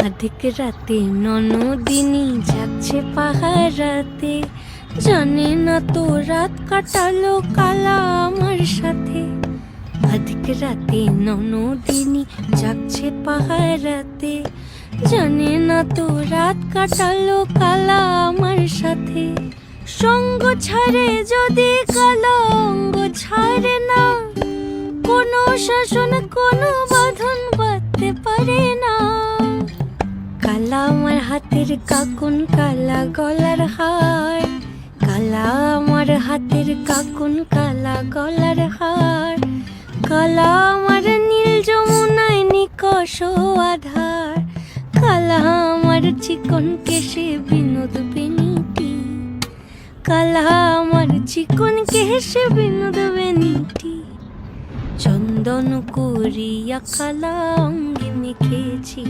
আধিক রাতে ননদিনী যাচ্ছে পাহারাতে, জানে না তো রাত কাটালো কালা আমার সাথে। আধিক রাতে ননদিনী যাচ্ছে পাহারাতে, জানে না তো রাত কাটালো কালা আমার সাথে। সঙ্গ ছাড়ে যদি কালা অঙ্গ ছাড়ে না, কোনো শাসন কোনো বাঁধন বাঁধতে পারে না। কালা আমার হাতের কাকুন কালা গলার হার, কালা আমার হাতের কাকুন কালা গলার হার। কালা আমার নীল যমুনায় নিকষ আধার, কালা আমার চিকন কেশে বিনোদ বেনিটি, কালা আমার চিকন কেশে বিনোদ বেনিটি। চন্দন করিয়া কালা অঙ্গে মেখেছি।